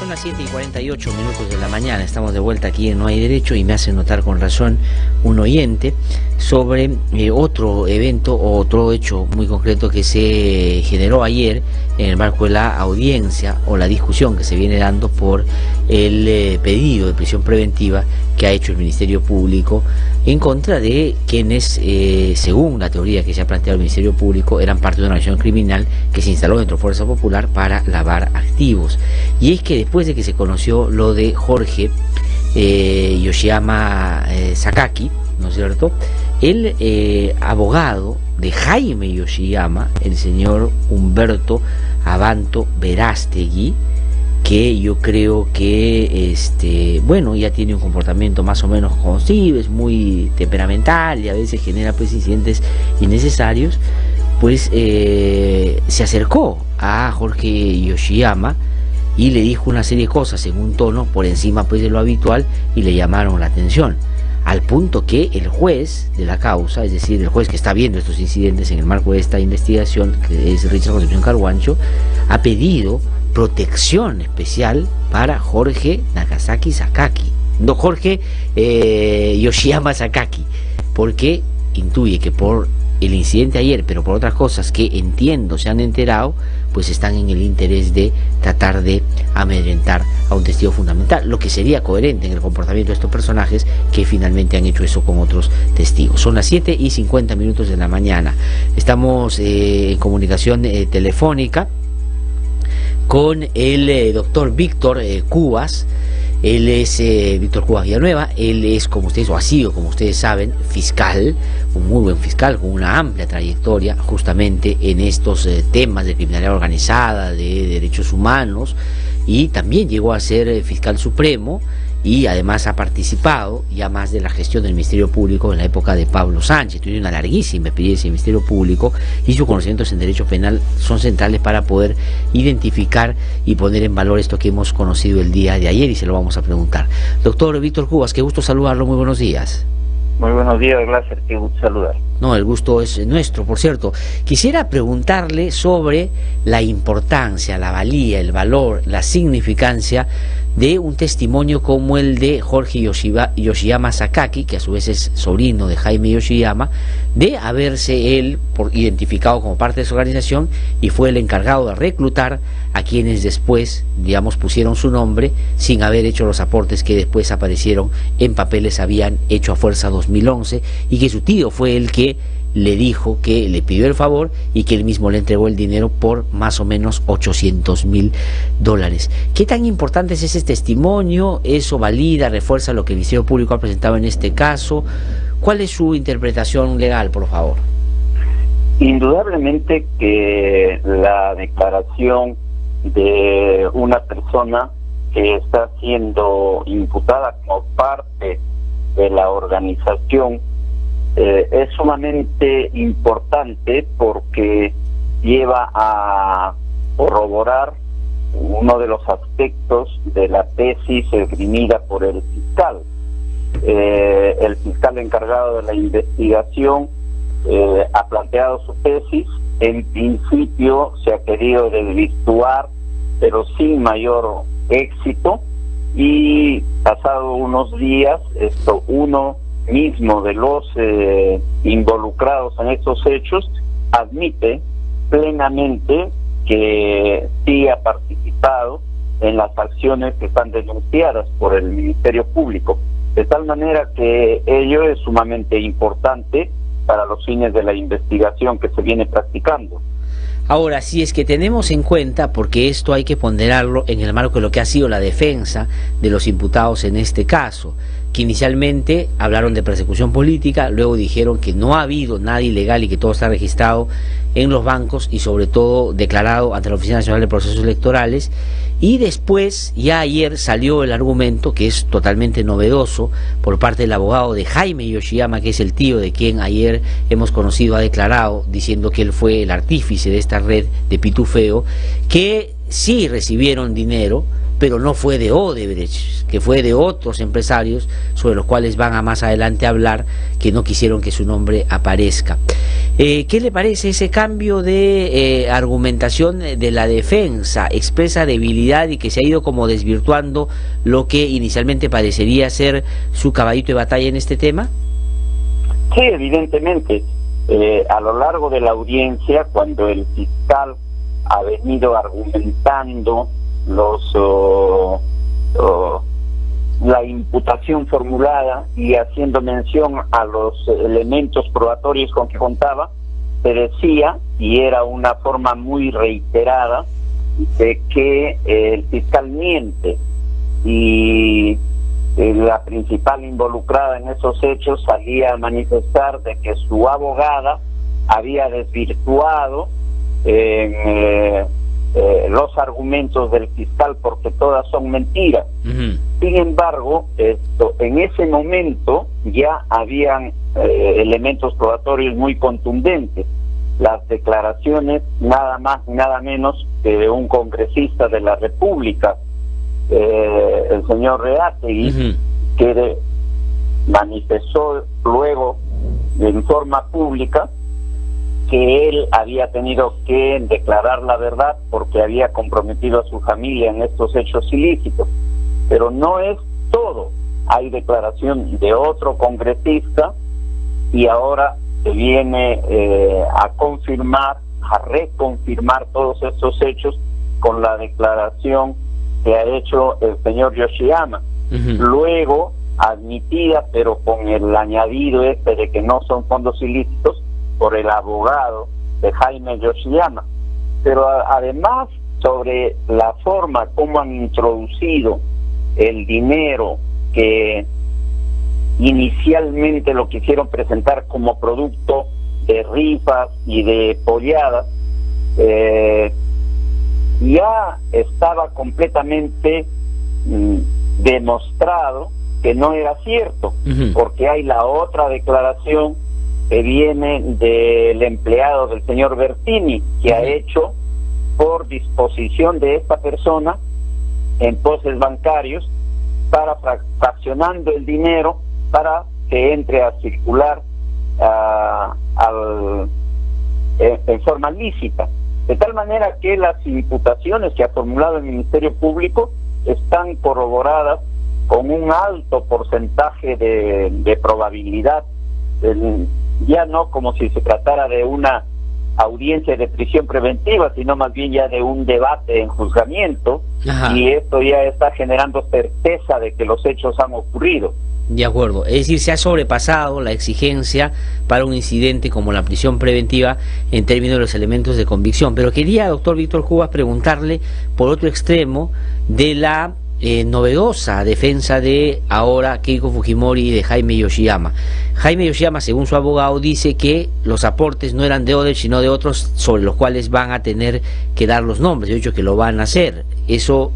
Son las 7:48 de la mañana, estamos de vuelta aquí en No Hay Derecho y me hace notar con razón un oyente sobre otro evento o otro hecho muy concreto que se generó ayer en el marco de la audiencia o la discusión que se viene dando por el pedido de prisión preventiva que ha hecho el Ministerio Público en contra de quienes, según la teoría que se ha planteado el Ministerio Público, eran parte de una organización criminal que se instaló dentro de Fuerza Popular para lavar activos. Y es que después de que se conoció lo de Jorge Yoshiyama Sakaki, ¿no es cierto?, el abogado de Jaime Yoshiyama, el señor Humberto Abanto Verástegui, que yo creo que bueno, ya tiene un comportamiento más o menos conocido, es muy temperamental y a veces genera pues incidentes innecesarios, pues se acercó a Jorge Yoshiyama y le dijo una serie de cosas en un tono por encima pues de lo habitual y le llamaron la atención, al punto que el juez de la causa, es decir, el juez que está viendo estos incidentes en el marco de esta investigación, que es Richard Concepción Carhuancho, ha pedido protección especial para Jorge Nagasaki Sakaki, no Jorge Yoshiyama Sakaki, porque intuye que por el incidente ayer, pero por otras cosas que entiendo se han enterado, pues están en el interés de tratar de amedrentar a un testigo fundamental, lo que sería coherente en el comportamiento de estos personajes que finalmente han hecho eso con otros testigos. Son las 7:50 de la mañana, estamos en comunicación telefónica con el doctor Víctor Cubas. Él es Víctor Cubas Villanueva, él es, como ustedes, o ha sido, como ustedes saben, fiscal, un muy buen fiscal, con una amplia trayectoria justamente en estos temas de criminalidad organizada, de derechos humanos, y también llegó a ser fiscal supremo, y además ha participado ya más de la gestión del Ministerio Público en la época de Pablo Sánchez. Tiene una larguísima experiencia en el Ministerio Público y sus conocimientos en derecho penal son centrales para poder identificar y poner en valor esto que hemos conocido el día de ayer, y se lo vamos a preguntar. Doctor Víctor Cubas, qué gusto saludarlo, muy buenos días. Muy buenos días, gracias, qué gusto saludar. No, el gusto es nuestro, por cierto. Quisiera preguntarle sobre la importancia, la valía, el valor, la significancia de un testimonio como el de Jorge Yoshiyama Sakaki, que a su vez es sobrino de Jaime Yoshiyama, de haberse él identificado como parte de su organización y fue el encargado de reclutar a quienes después, digamos, pusieron su nombre sin haber hecho los aportes que después aparecieron en papeles habían hecho a Fuerza 2011, y que su tío fue el que le dijo que le pidió el favor y que él mismo le entregó el dinero por más o menos $800.000. ¿Qué tan importante es ese testimonio? ¿Eso valida, refuerza lo que el Ministerio Público ha presentado en este caso? ¿Cuál es su interpretación legal, por favor? Indudablemente que la declaración de una persona que está siendo imputada como parte de la organización es sumamente importante, porque lleva a corroborar uno de los aspectos de la tesis esgrimida por el fiscal. El fiscal encargado de la investigación ha planteado su tesis. En principio se ha querido desvirtuar, pero sin mayor éxito, y pasado unos días, uno mismo de los involucrados en estos hechos admite plenamente que sí ha participado en las acciones que están denunciadas por el Ministerio Público, de tal manera que ello es sumamente importante para los fines de la investigación que se viene practicando. Ahora, si es que tenemos en cuenta, porque esto hay que ponderarlo en el marco de lo que ha sido la defensa de los imputados en este caso, que inicialmente hablaron de persecución política, luego dijeron que no ha habido nada ilegal y que todo está registrado en los bancos y sobre todo declarado ante la Oficina Nacional de Procesos Electorales, y después, ya ayer salió el argumento, que es totalmente novedoso, por parte del abogado de Jaime Yoshiyama, que es el tío de quien ayer hemos conocido, ha declarado, diciendo que él fue el artífice de esta red de pitufeo, que sí recibieron dinero, pero no fue de Odebrecht, que fue de otros empresarios sobre los cuales van a más adelante hablar, que no quisieron que su nombre aparezca. ¿Qué le parece ese cambio de argumentación de la defensa? Expresa debilidad y que se ha ido como desvirtuando lo que inicialmente parecería ser su caballito de batalla en este tema. Sí, evidentemente. A lo largo de la audiencia, cuando el fiscal ha venido argumentando la imputación formulada y haciendo mención a los elementos probatorios con que contaba, se decía, y era una forma muy reiterada, de que el fiscal miente, y la principal involucrada en esos hechos salía a manifestar de que su abogada había desvirtuado los argumentos del fiscal porque todas son mentiras. Sin embargo, en ese momento ya habían elementos probatorios muy contundentes. Las declaraciones nada más nada menos que de un congresista de la República, el señor Reategui, que manifestó luego en forma pública que él había tenido que declarar la verdad porque había comprometido a su familia en estos hechos ilícitos. Pero no es todo. Hay declaración de otro congresista y ahora se viene a reconfirmar todos estos hechos con la declaración que ha hecho el señor Yoshiyama. Luego admitida, pero con el añadido de que no son fondos ilícitos, por el abogado de Jaime Yoshiyama. Pero además, sobre la forma como han introducido el dinero que inicialmente lo quisieron presentar como producto de rifas y de polladas, ya estaba completamente demostrado que no era cierto, porque hay la otra declaración que viene del empleado del señor Bertini, que ha hecho por disposición de esta persona en poses bancarios, para fraccionando el dinero para que entre a circular en forma lícita, de tal manera que las imputaciones que ha formulado el Ministerio Público están corroboradas con un alto porcentaje de probabilidad, ya no como si se tratara de una audiencia de prisión preventiva, sino más bien ya de un debate en juzgamiento. Y esto ya está generando certeza de que los hechos han ocurrido. De acuerdo, es decir, se ha sobrepasado la exigencia para un incidente como la prisión preventiva en términos de los elementos de convicción. Pero quería, doctor Víctor Cubas, preguntarle por otro extremo de la novedosa defensa de ahora Keiko Fujimori y de Jaime Yoshiyama. Jaime Yoshiyama, según su abogado, dice que los aportes no eran de Odebrecht sino de otros sobre los cuales van a tener que dar los nombres. De hecho, que lo van a hacer. Eso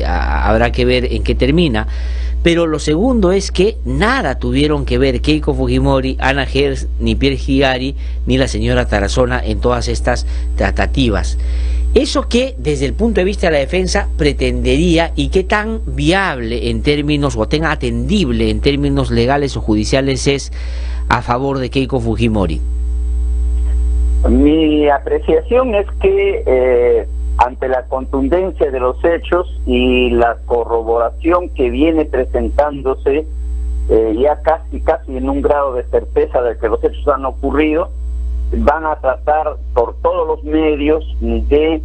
habrá que ver en qué termina. Pero lo segundo es que nada tuvieron que ver Keiko Fujimori, Ana Gers, ni Pierre Higari, ni la señora Tarazona en todas estas tratativas. ¿Eso qué, desde el punto de vista de la defensa, pretendería y qué tan viable en términos, o tan atendible en términos legales o judiciales es a favor de Keiko Fujimori? Mi apreciación es que ante la contundencia de los hechos y la corroboración que viene presentándose ya casi en un grado de certeza de que los hechos han ocurrido, van a tratar por todos los medios de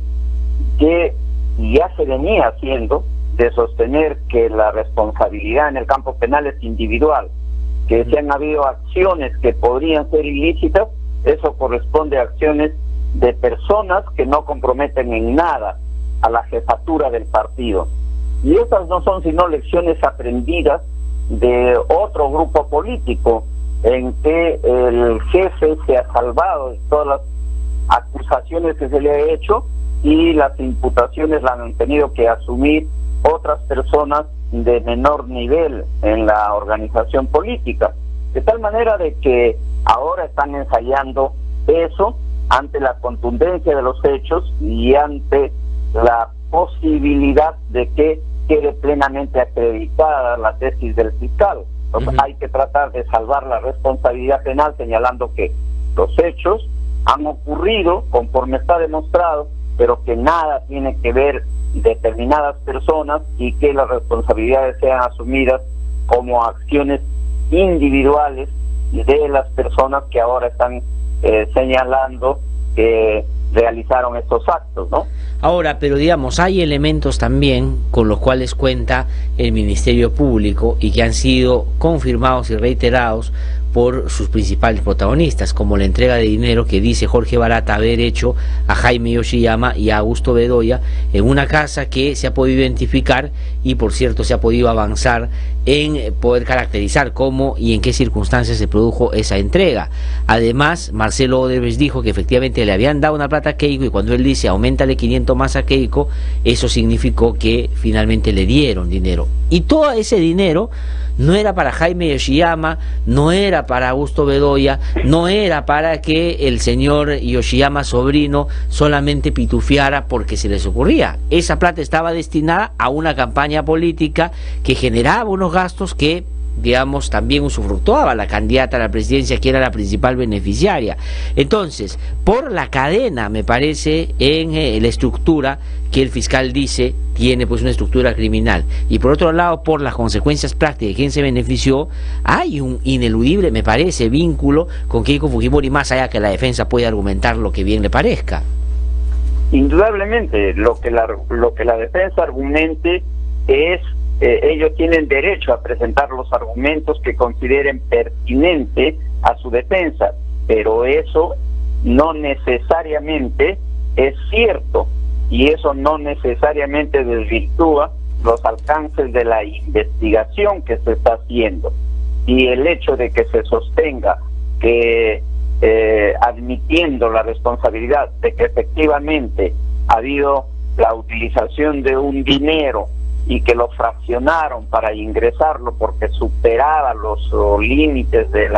que ya se venía haciendo, de sostener que la responsabilidad en el campo penal es individual, que si han habido acciones que podrían ser ilícitas, eso corresponde a acciones de personas que no comprometen en nada a la jefatura del partido. Y esas no son sino lecciones aprendidas de otro grupo político, en que el jefe se ha salvado de todas las acusaciones que se le ha hecho y las imputaciones las han tenido que asumir otras personas de menor nivel en la organización política, de tal manera de que ahora están ensayando eso ante la contundencia de los hechos y ante la posibilidad de que quede plenamente acreditada la tesis del fiscal. Entonces hay que tratar de salvar la responsabilidad penal, señalando que los hechos han ocurrido conforme está demostrado, pero que nada tiene que ver determinadas personas y que las responsabilidades sean asumidas como acciones individuales de las personas que ahora están señalando que realizaron estos actos, ¿no? Ahora, pero digamos, hay elementos también con los cuales cuenta el Ministerio Público y que han sido confirmados y reiterados por sus principales protagonistas, como la entrega de dinero que dice Jorge Barata haber hecho a Jaime Yoshiyama y a Augusto Bedoya en una casa que se ha podido identificar y por cierto se ha podido avanzar en poder caracterizar cómo y en qué circunstancias se produjo esa entrega. Además, Marcelo Odebrecht dijo que efectivamente le habían dado una plata a Keiko y cuando él dice auméntale 500 más a Keiko, eso significó que finalmente le dieron dinero. Y todo ese dinero no era para Jaime Yoshiyama, no era para Augusto Bedoya, no era para que el señor Yoshiyama sobrino solamente pitufiara porque se les ocurría. Esa plata estaba destinada a una campaña política que generaba unos gastos que, digamos, también usufructuaba la candidata a la presidencia, que era la principal beneficiaria. Entonces, por la cadena, me parece, en la estructura que el fiscal dice tiene pues una estructura criminal, y por otro lado, por las consecuencias prácticas de quien se benefició, hay un ineludible, me parece, vínculo con Keiko Fujimori, más allá que la defensa puede argumentar lo que bien le parezca. Indudablemente, lo que la defensa argumente es ellos tienen derecho a presentar los argumentos que consideren pertinente a su defensa, pero eso no necesariamente es cierto y eso no necesariamente desvirtúa los alcances de la investigación que se está haciendo. Y el hecho de que se sostenga que admitiendo la responsabilidad de que efectivamente ha habido la utilización de un dinero y que lo fraccionaron para ingresarlo porque superaba los límites de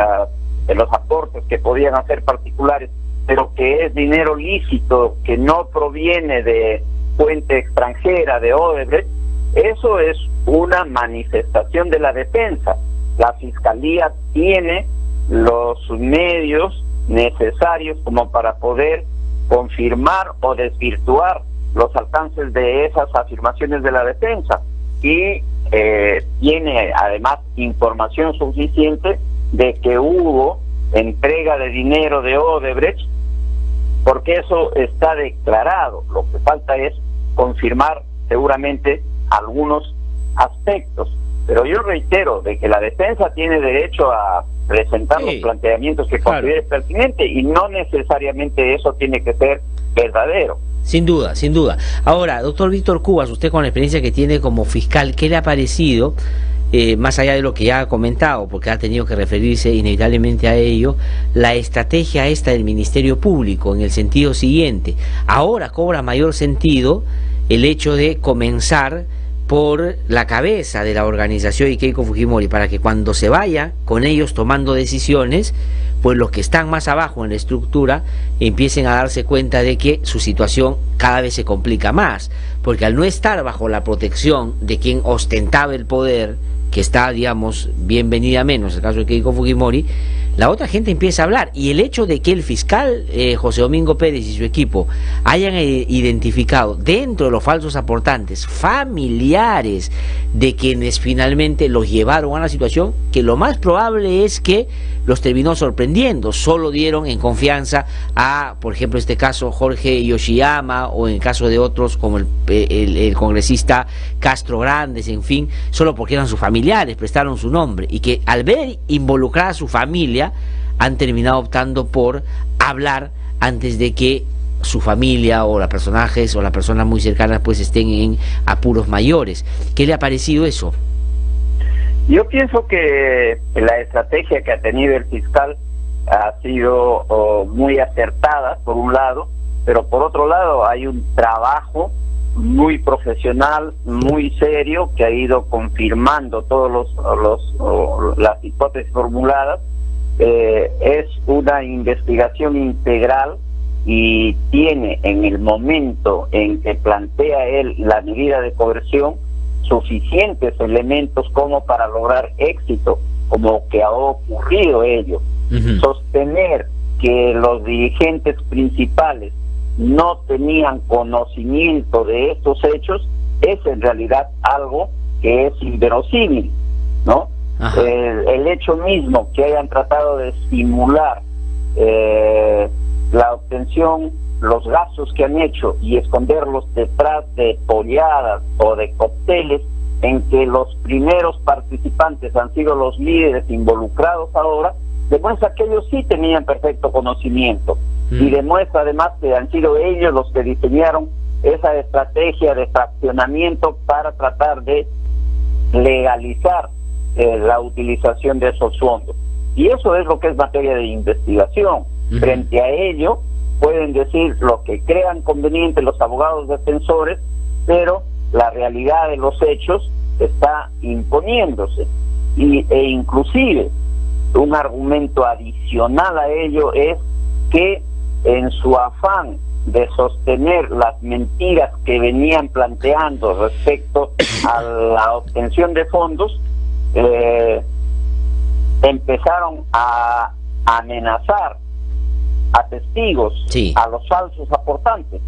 los aportes que podían hacer particulares, pero que es dinero lícito, que no proviene de fuente extranjera, de Odebrecht, eso es una manifestación de la defensa. La Fiscalía tiene los medios necesarios como para poder confirmar o desvirtuar los alcances de esas afirmaciones de la defensa y tiene además información suficiente de que hubo entrega de dinero de Odebrecht, porque eso está declarado. Lo que falta es confirmar seguramente algunos aspectos, pero yo reitero de que la defensa tiene derecho a presentar los planteamientos que considere pertinente y no necesariamente eso tiene que ser verdadero. Sin duda, sin duda. Ahora, doctor Víctor Cubas, usted con la experiencia que tiene como fiscal, ¿qué le ha parecido, más allá de lo que ya ha comentado, porque ha tenido que referirse inevitablemente a ello, la estrategia esta del Ministerio Público, en el sentido siguiente? Ahora cobra mayor sentido el hecho de comenzar por la cabeza de la organización Keiko Fujimori, para que cuando se vaya con ellos tomando decisiones, pues los que están más abajo en la estructura empiecen a darse cuenta de que su situación cada vez se complica más, porque al no estar bajo la protección de quien ostentaba el poder, que está, digamos, bienvenida menos, el caso de Keiko Fujimori, la otra gente empieza a hablar, y el hecho de que el fiscal José Domingo Pérez y su equipo hayan identificado dentro de los falsos aportantes familiares de quienes finalmente los llevaron a la situación, que lo más probable es que los terminó sorprendiendo. Solo dieron en confianza a, por ejemplo, este caso Jorge Yoshiyama, o en el caso de otros como el congresista Castro Grandes, en fin, solo porque eran sus familiares, prestaron su nombre, y que al ver involucrada a su familia han terminado optando por hablar antes de que su familia o los personajes o las personas muy cercanas pues estén en apuros mayores. ¿Qué le ha parecido eso? Yo pienso que la estrategia que ha tenido el fiscal ha sido muy acertada, por un lado, pero por otro lado hay un trabajo muy profesional, muy serio, que ha ido confirmando todos las hipótesis formuladas. Es una investigación integral y tiene, en el momento en que plantea él la medida de coerción, suficientes elementos como para lograr éxito, como que ha ocurrido ello. Sostener que los dirigentes principales no tenían conocimiento de estos hechos es en realidad algo que es inverosímil, ¿no? El hecho mismo que hayan tratado de simular la obtención, los gastos que han hecho y esconderlos detrás de polladas o de cócteles en que los primeros participantes han sido los líderes involucrados ahora, demuestra que ellos sí tenían perfecto conocimiento y demuestra además que han sido ellos los que diseñaron esa estrategia de fraccionamiento para tratar de legalizar la utilización de esos fondos. Y eso es lo que es materia de investigación. Frente a ello pueden decir lo que crean conveniente los abogados defensores, pero la realidad de los hechos está imponiéndose. E inclusive un argumento adicional a ello es que en su afán de sostener las mentiras que venían planteando respecto a la obtención de fondos, empezaron a amenazar a testigos, sí, a los falsos aportantes,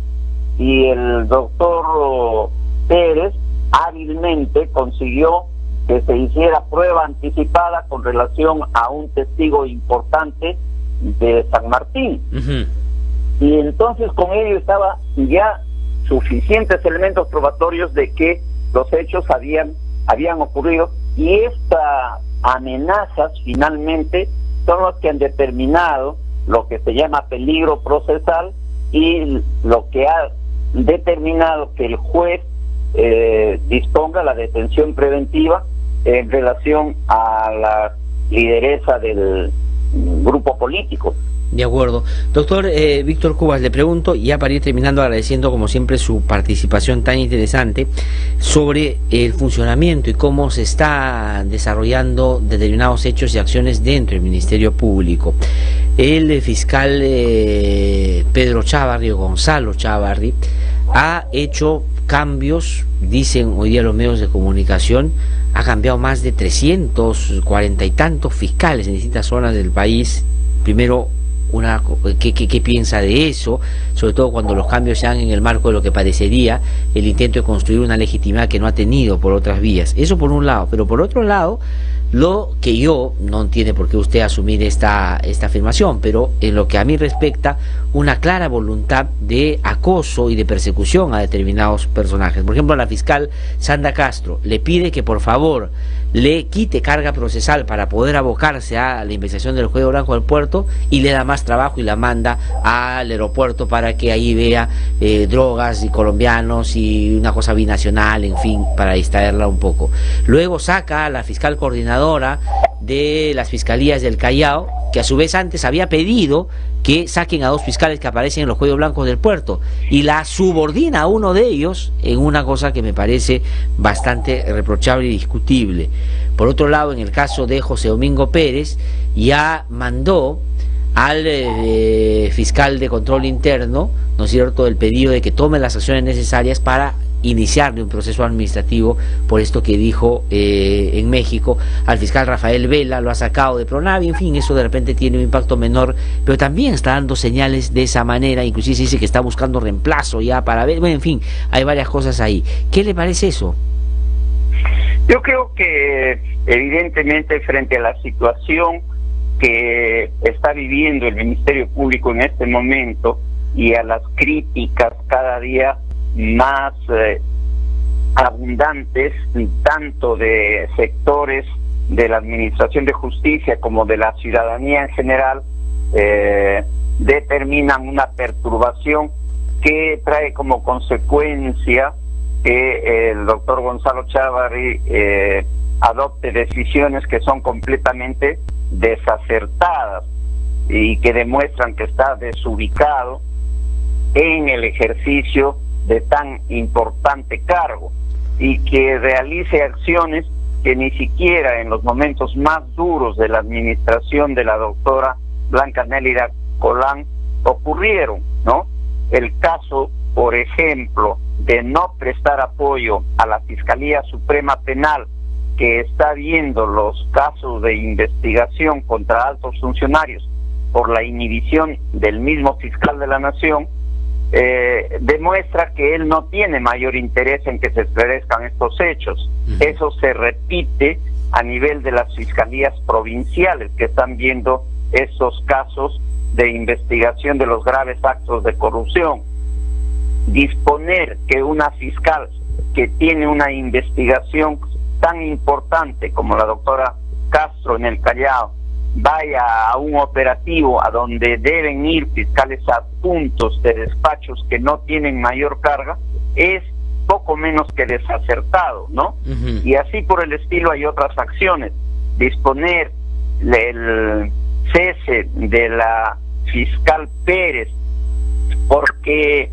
y el doctor Pérez hábilmente consiguió que se hiciera prueba anticipada con relación a un testigo importante de San Martín. Y entonces con ello estaba ya suficientes elementos probatorios de que los hechos habían ocurrido, y estas amenazas finalmente son las que han determinado lo que se llama peligro procesal y lo que ha determinado que el juez disponga la detención preventiva en relación a la lideresa del grupo político. De acuerdo. Doctor Víctor Cubas, le pregunto, ya para ir terminando, agradeciendo como siempre su participación tan interesante, sobre el funcionamiento y cómo se está desarrollando determinados hechos y acciones dentro del Ministerio Público. El fiscal Pedro Chávarri, o Gonzalo Chávarri, ha hecho cambios, dicen hoy día los medios de comunicación, ha cambiado más de 340 y tantos fiscales en distintas zonas del país. Primero, ¿qué piensa de eso? Sobre todo cuando los cambios se dan en el marco de lo que parecería el intento de construir una legitimidad que no ha tenido por otras vías. Eso por un lado, pero por otro lado, lo que yo, no tiene por qué usted asumir esta afirmación, pero en lo que a mí respecta, una clara voluntad de acoso y de persecución a determinados personajes. Por ejemplo, la fiscal Sandra Castro le pide que por favor le quite carga procesal para poder abocarse a la investigación del Juego Blanco del puerto, y le da más trabajo y la manda al aeropuerto para que ahí vea drogas y colombianos y una cosa binacional, en fin, para distraerla un poco. Luego saca a la fiscal coordinadora de las fiscalías del Callao, que a su vez antes había pedido que saquen a 2 fiscales que aparecen en los cuellos blancos del puerto, y la subordina a uno de ellos en una cosa que me parece bastante reprochable y discutible. Por otro lado, en el caso de José Domingo Pérez, ya mandó al fiscal de control interno, ¿no es cierto?, el pedido de que tome las acciones necesarias para iniciarle un proceso administrativo por esto que dijo en México. Al fiscal Rafael Vela lo ha sacado de Pronavi. En fin, eso de repente tiene un impacto menor, pero también está dando señales de esa manera. Inclusive se dice que está buscando reemplazo ya para ver, bueno, en fin, hay varias cosas ahí. ¿Qué le parece eso? Yo creo que evidentemente frente a la situación que está viviendo el Ministerio Público en este momento y a las críticas cada día más abundantes, tanto de sectores de la Administración de Justicia como de la ciudadanía en general, determinan una perturbación que trae como consecuencia que el doctor Gonzalo Chávarri adopte decisiones que son completamente desacertadas y que demuestran que está desubicado en el ejercicio de tan importante cargo, y que realice acciones que ni siquiera en los momentos más duros de la administración de la doctora Blanca Nélida Colán ocurrieron, ¿no? El caso, por ejemplo, de no prestar apoyo a la Fiscalía Suprema Penal, que está viendo los casos de investigación contra altos funcionarios por la inhibición del mismo fiscal de la Nación, demuestra que él no tiene mayor interés en que se esclarezcan estos hechos. Eso se repite a nivel de las fiscalías provinciales que están viendo esos casos de investigación de los graves actos de corrupción. Disponer que una fiscal que tiene una investigación tan importante como la doctora Castro en el Callao vaya a un operativo a donde deben ir fiscales adjuntos de despachos que no tienen mayor carga, es poco menos que desacertado, ¿no? Y así por el estilo hay otras acciones. Disponer el cese de la fiscal Pérez porque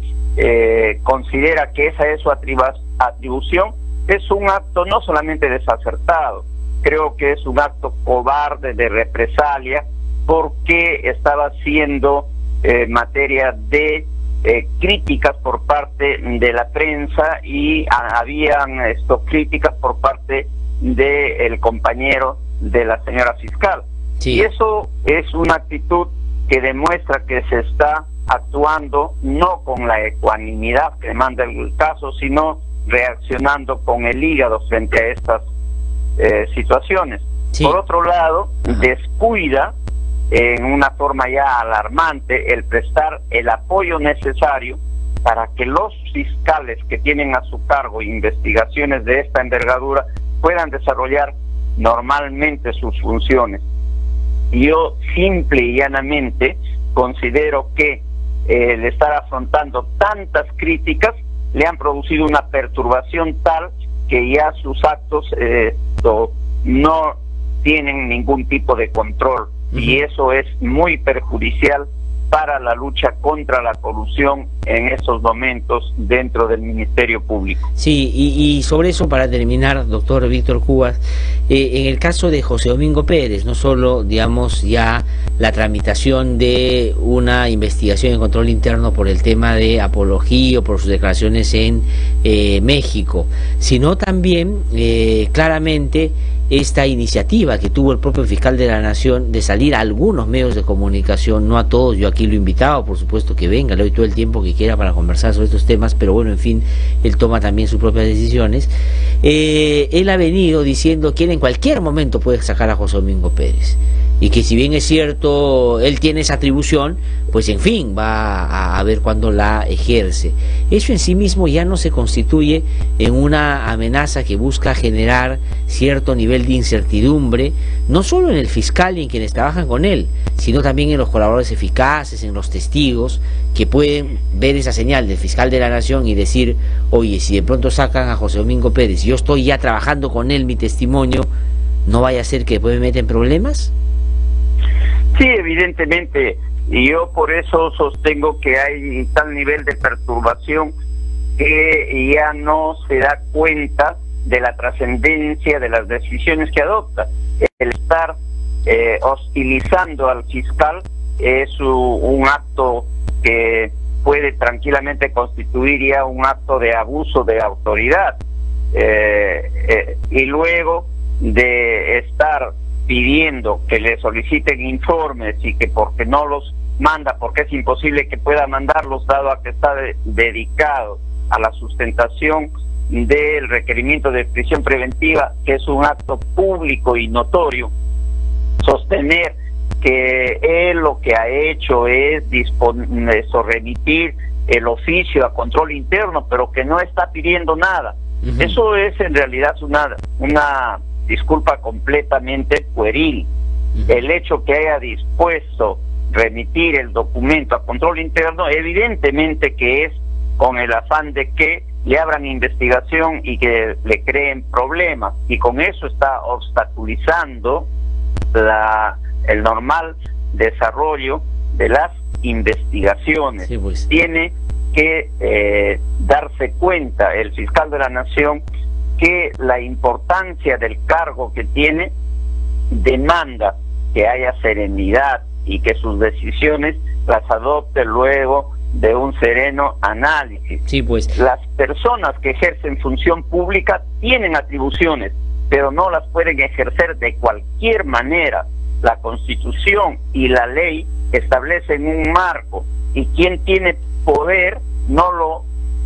considera que esa es su atribución, es un acto no solamente desacertado, creo que es un acto cobarde de represalia, porque estaba siendo materia de críticas por parte de la prensa y habían críticas por parte del compañero de la señora fiscal. Sí. Y eso es una actitud que demuestra que se está actuando no con la ecuanimidad que demanda el caso, sino reaccionando con el hígado frente a estas situaciones. Sí. Por otro lado, descuida en una forma ya alarmante el prestar el apoyo necesario para que los fiscales que tienen a su cargo investigaciones de esta envergadura puedan desarrollar normalmente sus funciones. Yo simple y llanamente considero que el estar afrontando tantas críticas le han producido una perturbación tal que ya sus actos no tienen ningún tipo de control, y eso es muy perjudicial para la lucha contra la corrupción en estos momentos dentro del Ministerio Público. Sí, y sobre eso, para terminar, doctor Víctor Cubas, en el caso de José Domingo Pérez, no solo, digamos, ya la tramitación de una investigación en control interno por el tema de apología o por sus declaraciones en México, sino también claramente esta iniciativa que tuvo el propio fiscal de la Nación de salir a algunos medios de comunicación, no a todos, yo aquí lo he invitado, por supuesto que venga, le doy todo el tiempo que quiera para conversar sobre estos temas, pero bueno, en fin, él toma también sus propias decisiones. Él ha venido diciendo que él en cualquier momento puede sacar a José Domingo Pérez, y que si bien es cierto, él tiene esa atribución, pues en fin, va a ver cuándo la ejerce. Eso en sí mismo ya no se constituye en una amenaza que busca generar cierto nivel de incertidumbre, no solo en el fiscal y en quienes trabajan con él, sino también en los colaboradores eficaces, en los testigos, que pueden ver esa señal del fiscal de la Nación y decir, oye, si de pronto sacan a José Domingo Pérez, yo estoy ya trabajando con él, mi testimonio, ¿no vaya a ser que después me meten problemas? Sí, evidentemente, y yo por eso sostengo que hay tal nivel de perturbación que ya no se da cuenta de la trascendencia de las decisiones que adopta. El estar hostilizando al fiscal es un acto que puede tranquilamente constituir ya un acto de abuso de autoridad, y luego de estar pidiendo que le soliciten informes y que porque no los manda, porque es imposible que pueda mandarlos dado a que está dedicado a la sustentación del requerimiento de prisión preventiva, que es un acto público y notorio, sostener que él lo que ha hecho es remitir el oficio a control interno, pero que no está pidiendo nada. Eso es en realidad una disculpa completamente pueril. El hecho que haya dispuesto remitir el documento a control interno, evidentemente que es con el afán de que le abran investigación y que le creen problemas, y con eso está obstaculizando el normal desarrollo de las investigaciones. Sí, pues. Tiene que darse cuenta el fiscal de la Nación que la importancia del cargo que tiene demanda que haya serenidad y que sus decisiones las adopte luego de un sereno análisis. Sí, pues. Las personas que ejercen función pública tienen atribuciones, pero no las pueden ejercer de cualquier manera. la Constitución y la ley establecen un marco, y quien tiene poder no lo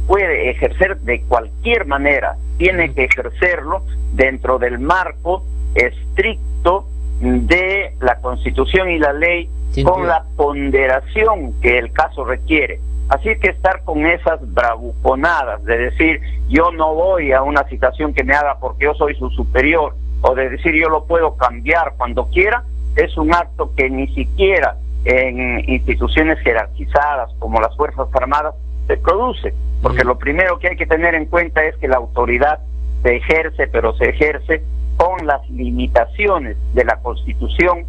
puede ejercer de cualquier manera, tiene que ejercerlo dentro del marco estricto de la Constitución y la ley, con la ponderación que el caso requiere. Así que estar con esas bravuconadas de decir yo no voy a una citación que me haga porque yo soy su superior, o de decir yo lo puedo cambiar cuando quiera, es un acto que ni siquiera en instituciones jerarquizadas como las Fuerzas Armadas se produce, porque lo primero que hay que tener en cuenta es que la autoridad se ejerce, pero se ejerce con las limitaciones de la Constitución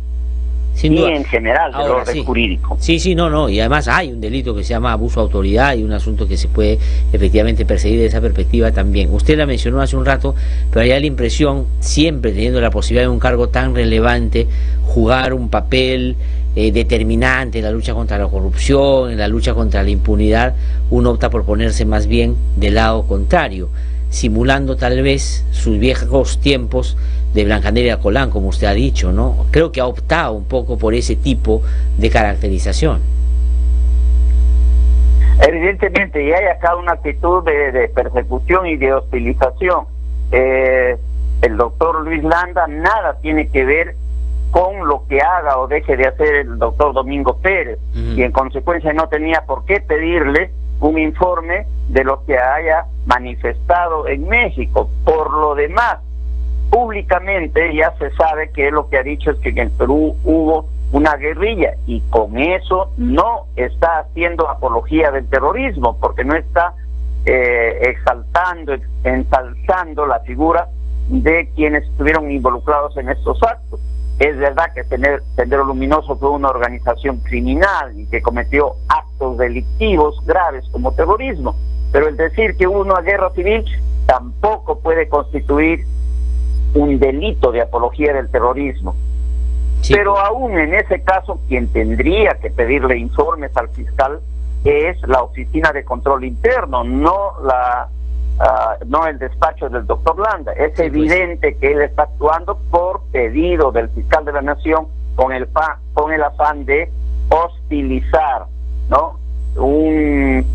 sin y duda, en general del orden jurídico. Sí, no, y además hay un delito que se llama abuso de autoridad y un asunto que se puede efectivamente perseguir desde esa perspectiva también. Usted la mencionó hace un rato, pero hay la impresión, siempre teniendo la posibilidad de un cargo tan relevante, jugar un papel determinante en la lucha contra la corrupción, en la lucha contra la impunidad, uno opta por ponerse más bien del lado contrario, simulando tal vez sus viejos tiempos de Blancanegra Colán, como usted ha dicho, ¿no? Creo que ha optado un poco por ese tipo de caracterización. Evidentemente, y hay acá una actitud de persecución y de hostilización. El doctor Luis Landa nada tiene que ver con lo que haga o deje de hacer el doctor Domingo Pérez, y en consecuencia no tenía por qué pedirle un informe de lo que haya manifestado en México. Por lo demás, públicamente ya se sabe que lo que ha dicho es que en el Perú hubo una guerrilla, y con eso no está haciendo apología del terrorismo, porque no está ensalzando la figura de quienes estuvieron involucrados en estos actos. Es verdad que Sendero Luminoso fue una organización criminal y que cometió actos delictivos graves como terrorismo, pero el decir que hubo una guerra civil tampoco puede constituir un delito de apología del terrorismo. Sí. Pero aún en ese caso, quien tendría que pedirle informes al fiscal es la Oficina de Control Interno, no el despacho del doctor Landa. Es evidente que él está actuando por pedido del fiscal de la Nación con el afán de hostilizar, ¿no? Un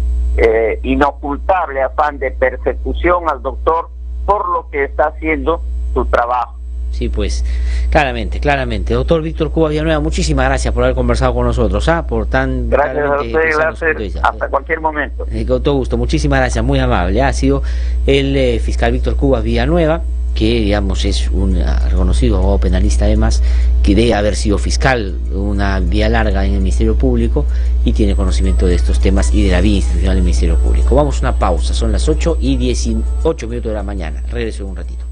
inocultable afán de persecución al doctor por lo que está haciendo su trabajo. Sí, pues, claramente. Doctor Víctor Cuba Villanueva, muchísimas gracias por haber conversado con nosotros, por tan... Gracias a usted, gracias, hasta cualquier momento. Con todo gusto, muchísimas gracias, muy amable. Ha sido el fiscal Víctor Cuba Villanueva, que digamos es un reconocido abogado penalista además, que debe haber sido fiscal una vía larga en el Ministerio Público y tiene conocimiento de estos temas y de la vida institucional del Ministerio Público. Vamos a una pausa, son las 8:18 de la mañana, regreso en un ratito.